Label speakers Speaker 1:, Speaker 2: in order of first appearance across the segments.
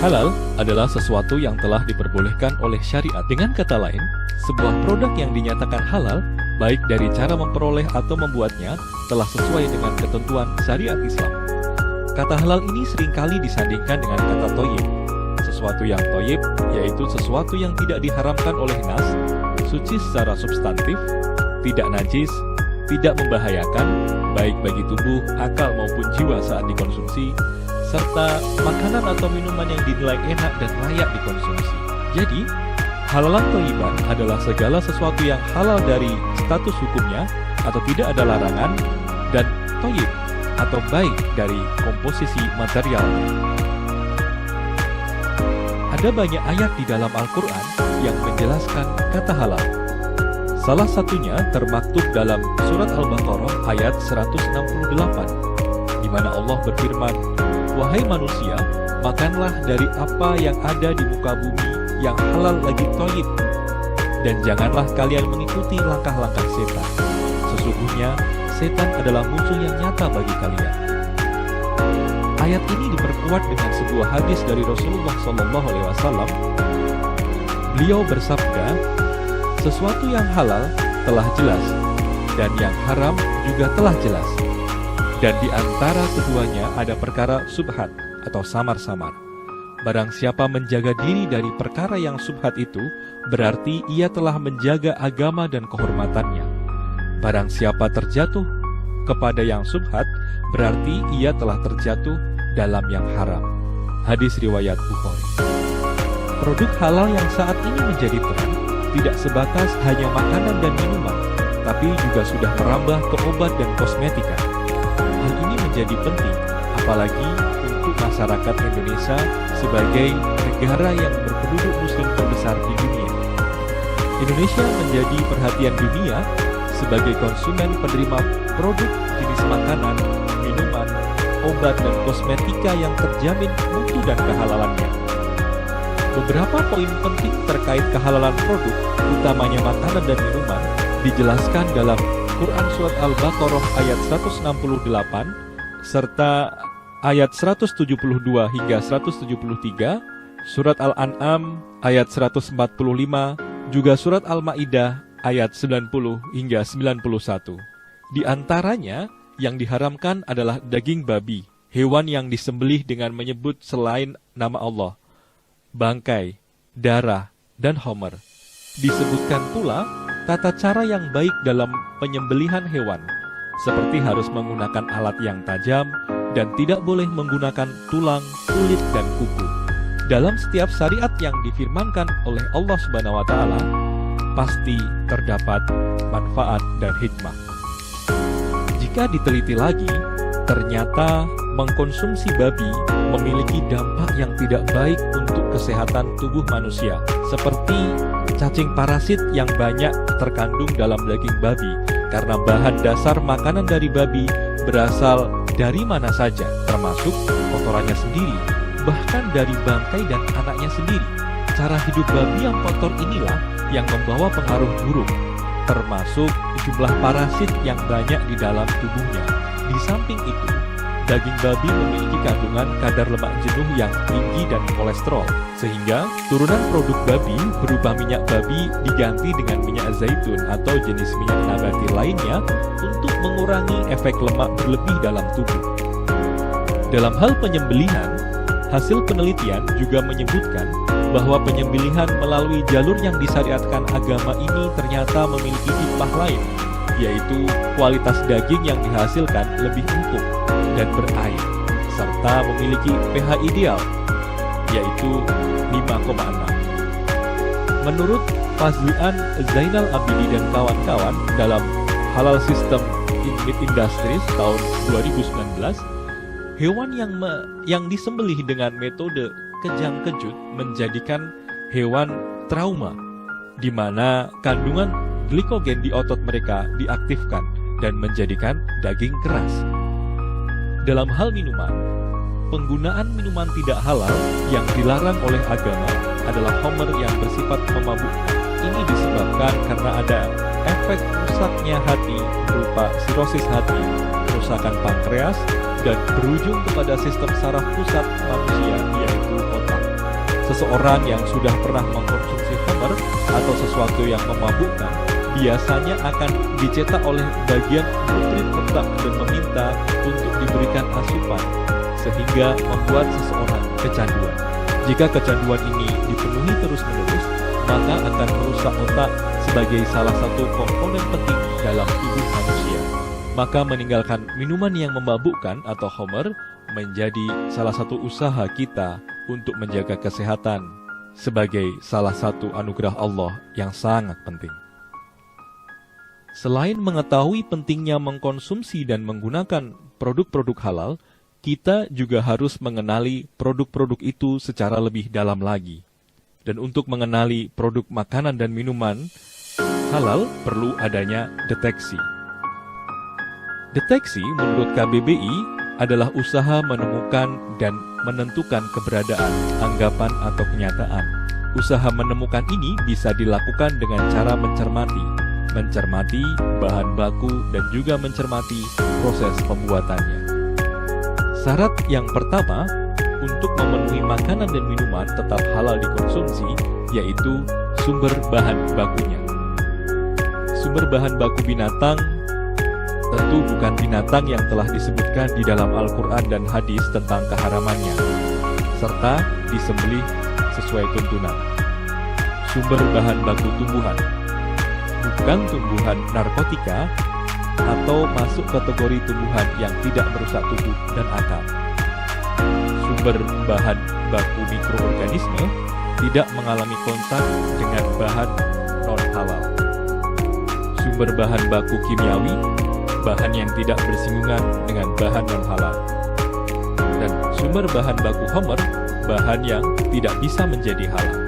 Speaker 1: Halal adalah sesuatu yang telah diperbolehkan oleh syariat. Dengan kata lain, sebuah produk yang dinyatakan halal, baik dari cara memperoleh atau membuatnya, telah sesuai dengan ketentuan syariat Islam. Kata halal ini seringkali disandingkan dengan kata thayyib. Sesuatu yang thayyib yaitu sesuatu yang tidak diharamkan oleh nas, suci secara substantif, tidak najis, tidak membahayakan, baik bagi tubuh, akal maupun jiwa saat dikonsumsi, serta makanan atau minuman yang dinilai enak dan layak dikonsumsi. Jadi, halalan thayyiban adalah segala sesuatu yang halal dari status hukumnya atau tidak ada larangan, dan thayyib atau baik dari komposisi materialnya. Ada banyak ayat di dalam Al-Quran yang menjelaskan kata halal. Salah satunya termaktub dalam surat Al-Baqarah ayat 168, di mana Allah berfirman, "Wahai manusia, makanlah dari apa yang ada di muka bumi yang halal lagi thayyib, dan janganlah kalian mengikuti langkah-langkah setan. Sesungguhnya setan adalah musuh yang nyata bagi kalian." Ayat ini diperkuat dengan sebuah hadis dari Rasulullah SAW. Beliau bersabda, "Sesuatu yang halal telah jelas, dan yang haram juga telah jelas. Dan di antara keduanya ada perkara subhat atau samar-samar. Barang siapa menjaga diri dari perkara yang subhat itu, berarti ia telah menjaga agama dan kehormatannya. Barang siapa terjatuh kepada yang subhat, berarti ia telah terjatuh dalam yang haram." Hadis riwayat Bukhari. Produk halal yang saat ini menjadi tren tidak sebatas hanya makanan dan minuman, tapi juga sudah merambah ke obat dan kosmetika. Hal ini menjadi penting, apalagi untuk masyarakat Indonesia sebagai negara yang berpenduduk muslim terbesar di dunia. Indonesia menjadi perhatian dunia sebagai konsumen penerima produk jenis makanan, minuman, obat, dan kosmetika yang terjamin mutu dan kehalalannya. Beberapa poin penting terkait kehalalan produk, utamanya makanan dan minuman, dijelaskan dalam Quran Surat Al-Baqarah ayat 168, serta ayat 172 hingga 173, Surat Al-An'am ayat 145, juga Surat Al-Ma'idah ayat 90 hingga 91. Di antaranya, yang diharamkan adalah daging babi, hewan yang disembelih dengan menyebut selain nama Allah, bangkai, darah, dan homer. Disebutkan pula tata cara yang baik dalam penyembelihan hewan, seperti harus menggunakan alat yang tajam dan tidak boleh menggunakan tulang, kulit, dan kuku. Dalam setiap syariat yang difirmankan oleh Allah Subhanahu wa Ta'ala, pasti terdapat manfaat dan hikmah. Jika diteliti lagi, ternyata mengkonsumsi babi memiliki dampak yang tidak baik untuk kesehatan tubuh manusia, seperti cacing parasit yang banyak terkandung dalam daging babi, karena bahan dasar makanan dari babi berasal dari mana saja, termasuk kotorannya sendiri, bahkan dari bangkai dan anaknya sendiri. Cara hidup babi yang kotor inilah yang membawa pengaruh buruk, termasuk jumlah parasit yang banyak di dalam tubuhnya. Di samping itu, daging babi memiliki kandungan kadar lemak jenuh yang tinggi dan kolesterol, sehingga turunan produk babi berupa minyak babi diganti dengan minyak zaitun atau jenis minyak nabati lainnya untuk mengurangi efek lemak berlebih dalam tubuh. Dalam hal penyembelihan, hasil penelitian juga menyebutkan bahwa penyembelihan melalui jalur yang disyariatkan agama ini ternyata memiliki hikmah lain, yaitu kualitas daging yang dihasilkan lebih empuk dan berair, serta memiliki pH ideal, yaitu 5,6. Menurut Fazlian Zainal Abidin dan kawan-kawan dalam Halal System in Meat Industries tahun 2019, hewan yang disembelih dengan metode kejang-kejut menjadikan hewan trauma, di mana kandungan glikogen di otot mereka diaktifkan dan menjadikan daging keras. Dalam hal minuman, penggunaan minuman tidak halal yang dilarang oleh agama adalah homer yang bersifat memabukkan. Ini disebabkan karena ada efek rusaknya hati berupa sirosis hati, kerusakan pankreas, dan berujung kepada sistem saraf pusat manusia, yaitu otak. Seseorang yang sudah pernah mengkonsumsi khamr atau sesuatu yang memabukkan biasanya akan dicetak oleh bagian putri otak dan meminta untuk diberikan asupan, sehingga membuat seseorang kecanduan. Jika kecanduan ini dipenuhi terus-menerus, maka akan merusak otak sebagai salah satu komponen penting dalam tubuh manusia. Maka meninggalkan minuman yang memabukkan atau khamr menjadi salah satu usaha kita untuk menjaga kesehatan sebagai salah satu anugerah Allah yang sangat penting. Selain mengetahui pentingnya mengkonsumsi dan menggunakan produk-produk halal, kita juga harus mengenali produk-produk itu secara lebih dalam lagi. Dan untuk mengenali produk makanan dan minuman halal perlu adanya deteksi. Deteksi menurut KBBI adalah usaha menemukan dan menentukan keberadaan, anggapan, atau kenyataan. Usaha menemukan ini bisa dilakukan dengan cara mencermati bahan baku dan juga mencermati proses pembuatannya. Syarat yang pertama untuk memenuhi makanan dan minuman tetap halal dikonsumsi yaitu sumber bahan bakunya. Sumber bahan baku binatang tentu bukan binatang yang telah disebutkan di dalam Al-Quran dan hadis tentang keharamannya, serta disembelih sesuai tuntunan. Sumber bahan baku tumbuhan, bukan tumbuhan narkotika atau masuk kategori tumbuhan yang tidak merusak tubuh dan akal. Sumber bahan baku mikroorganisme tidak mengalami kontak dengan bahan non-halal. Sumber bahan baku kimiawi, bahan yang tidak bersinggungan dengan bahan non-halal. Dan sumber bahan baku khamr, bahan yang tidak bisa menjadi halal.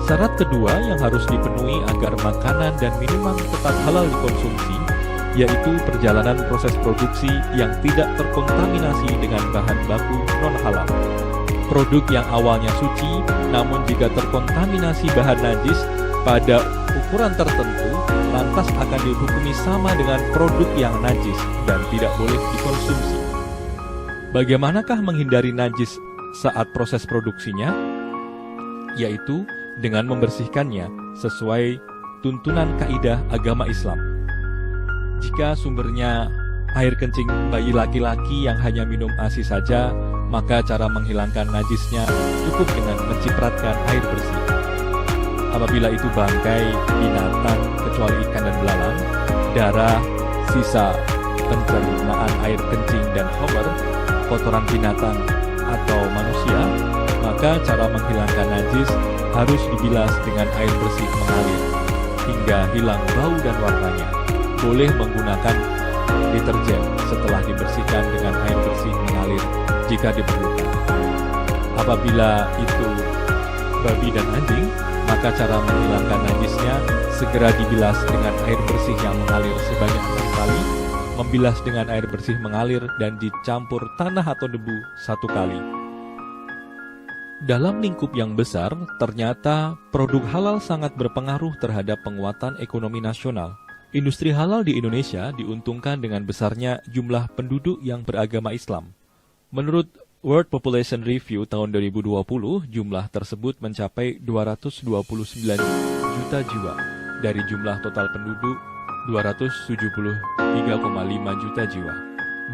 Speaker 1: Syarat kedua yang harus dipenuhi agar makanan dan minuman tetap halal dikonsumsi, yaitu perjalanan proses produksi yang tidak terkontaminasi dengan bahan baku non-halal. Produk yang awalnya suci, namun jika terkontaminasi bahan najis pada ukuran tertentu, lantas akan dihukumi sama dengan produk yang najis dan tidak boleh dikonsumsi. Bagaimanakah menghindari najis saat proses produksinya? Yaitu dengan membersihkannya sesuai tuntunan kaidah agama Islam. Jika sumbernya air kencing bayi laki-laki yang hanya minum ASI saja, maka cara menghilangkan najisnya cukup dengan mencipratkan air bersih. Apabila itu bangkai binatang kecuali ikan dan belalang, darah, sisa pencernaan air kencing dan khamr, kotoran binatang atau manusia, maka cara menghilangkan najis harus dibilas dengan air bersih mengalir hingga hilang bau dan warnanya. Boleh menggunakan deterjen setelah dibersihkan dengan air bersih mengalir jika diperlukan. Apabila itu babi dan anjing, maka cara menghilangkan najisnya segera dibilas dengan air bersih yang mengalir sebanyak 6 kali, membilas dengan air bersih mengalir dan dicampur tanah atau debu 1 kali. Dalam lingkup yang besar, ternyata produk halal sangat berpengaruh terhadap penguatan ekonomi nasional. Industri halal di Indonesia diuntungkan dengan besarnya jumlah penduduk yang beragama Islam. Menurut World Population Review tahun 2020, jumlah tersebut mencapai 229 juta jiwa dari jumlah total penduduk 273,5 juta jiwa.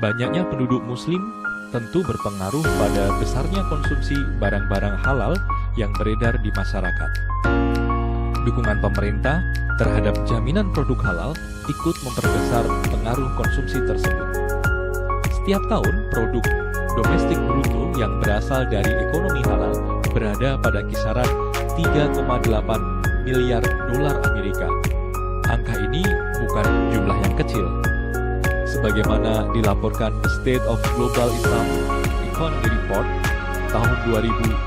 Speaker 1: Banyaknya penduduk muslim tentu berpengaruh pada besarnya konsumsi barang-barang halal yang beredar di masyarakat. Dukungan pemerintah terhadap jaminan produk halal ikut memperbesar pengaruh konsumsi tersebut. Setiap tahun, produk domestik bruto yang berasal dari ekonomi halal berada pada kisaran 3,8 miliar dolar Amerika. Angka ini bukan jumlah yang kecil. Sebagaimana dilaporkan State of Global Islam Economy Report tahun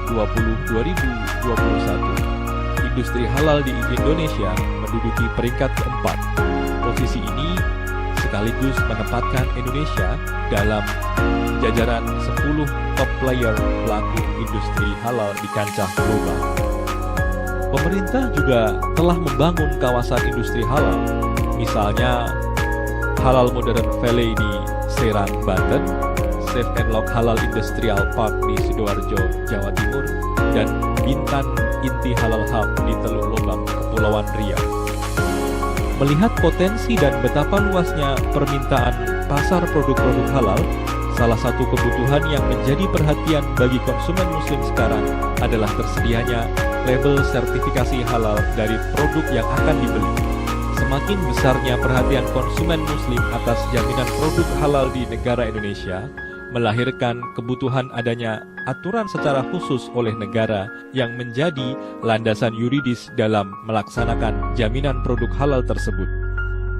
Speaker 1: 2020-2021, industri halal di Indonesia menduduki peringkat keempat. Posisi ini sekaligus menempatkan Indonesia dalam jajaran 10 top player pelaku industri halal di kancah global. Pemerintah juga telah membangun kawasan industri halal, misalnya Halal Modern Valley di Serang, Banten, Safe and Lock Halal Industrial Park di Sidoarjo, Jawa Timur, dan Bintan Inti Halal Hub di Teluk Lobang, Kepulauan Riau. Melihat potensi dan betapa luasnya permintaan pasar produk-produk halal, salah satu kebutuhan yang menjadi perhatian bagi konsumen muslim sekarang adalah tersedianya label sertifikasi halal dari produk yang akan dibeli. Semakin besarnya perhatian konsumen muslim atas jaminan produk halal di negara Indonesia, melahirkan kebutuhan adanya aturan secara khusus oleh negara yang menjadi landasan yuridis dalam melaksanakan jaminan produk halal tersebut.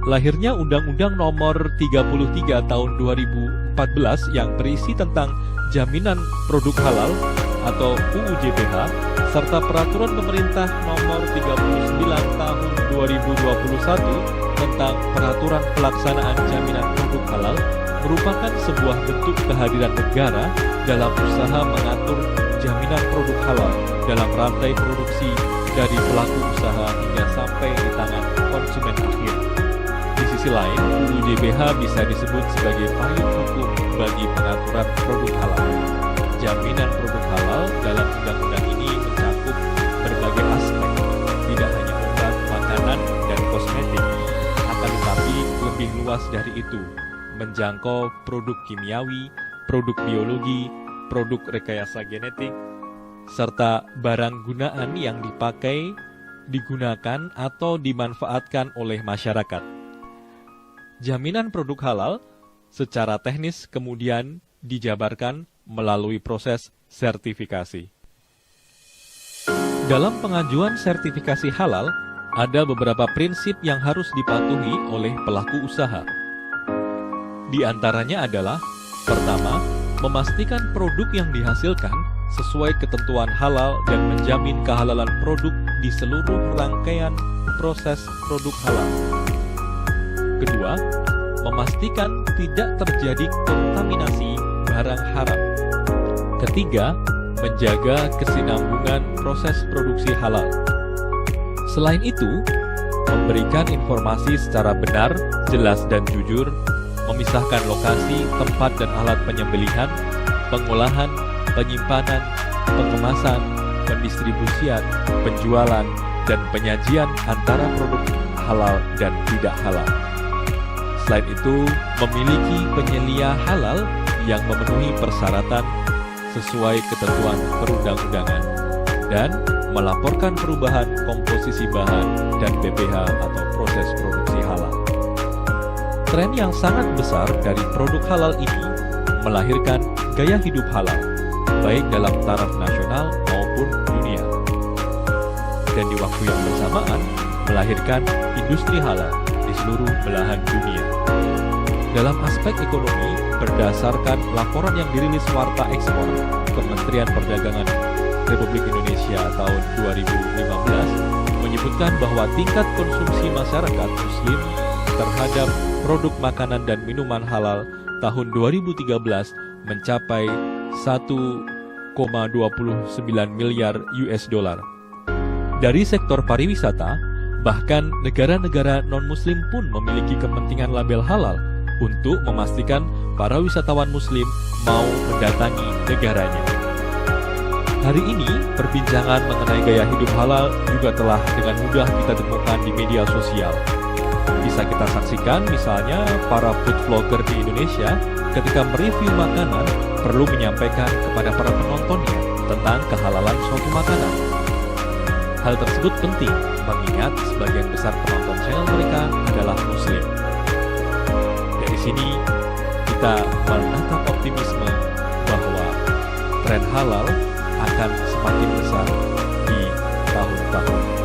Speaker 1: Lahirnya Undang-Undang Nomor 33 Tahun 2014 yang berisi tentang jaminan produk halal atau UU JPH, serta Peraturan Pemerintah Nomor 39 Tahun 2021 tentang Peraturan Pelaksanaan Jaminan Produk Halal merupakan sebuah bentuk kehadiran negara dalam usaha mengatur jaminan produk halal dalam rantai produksi dari pelaku usaha hingga sampai di tangan konsumen akhir. Di sisi lain, UU JPH bisa disebut sebagai payung hukum bagi pengaturan produk halal. Jaminan produk halal dalam undang-undang ini mencakup berbagai aspek, tidak hanya obat, makanan, dan kosmetik, akan tetapi lebih luas dari itu, menjangkau produk kimiawi, produk biologi, produk rekayasa genetik, serta barang gunaan yang dipakai, digunakan, atau dimanfaatkan oleh masyarakat. Jaminan produk halal secara teknis kemudian dijabarkan melalui proses sertifikasi. Dalam pengajuan sertifikasi halal, ada beberapa prinsip yang harus dipatuhi oleh pelaku usaha. Di antaranya adalah, pertama, memastikan produk yang dihasilkan sesuai ketentuan halal dan menjamin kehalalan produk di seluruh rangkaian proses produk halal. Kedua, memastikan tidak terjadi kontaminasi barang haram. Ketiga, menjaga kesinambungan proses produksi halal. Selain itu, memberikan informasi secara benar, jelas, dan jujur, memisahkan lokasi, tempat, dan alat penyembelihan, pengolahan, penyimpanan, pengemasan, pendistribusian, penjualan, dan penyajian antara produk halal dan tidak halal. Selain itu, memiliki penyelia halal yang memenuhi persyaratan sesuai ketentuan perundang-undangan, dan melaporkan perubahan komposisi bahan dan BPH atau proses produksi halal. Tren yang sangat besar dari produk halal ini melahirkan gaya hidup halal, baik dalam taraf nasional maupun dunia. Dan di waktu yang bersamaan, melahirkan industri halal di seluruh belahan dunia. Dalam aspek ekonomi, berdasarkan laporan yang dirilis Warta Ekspor Kementerian Perdagangan Republik Indonesia tahun 2015 menyebutkan bahwa tingkat konsumsi masyarakat Muslim terhadap produk makanan dan minuman halal tahun 2013 mencapai 1,29 miliar US dollar. Dari sektor pariwisata, bahkan negara-negara non-Muslim pun memiliki kepentingan label halal untuk memastikan para wisatawan Muslim mau mendatangi negaranya. Hari ini, perbincangan mengenai gaya hidup halal juga telah dengan mudah kita temukan di media sosial. Bisa kita saksikan misalnya para food vlogger di Indonesia ketika mereview makanan perlu menyampaikan kepada para penontonnya tentang kehalalan suatu makanan. Hal tersebut penting mengingat sebagian besar penonton channel mereka adalah Muslim. Dari sini, kita menatap optimisme bahwa tren halal akan semakin besar di tahun-tahun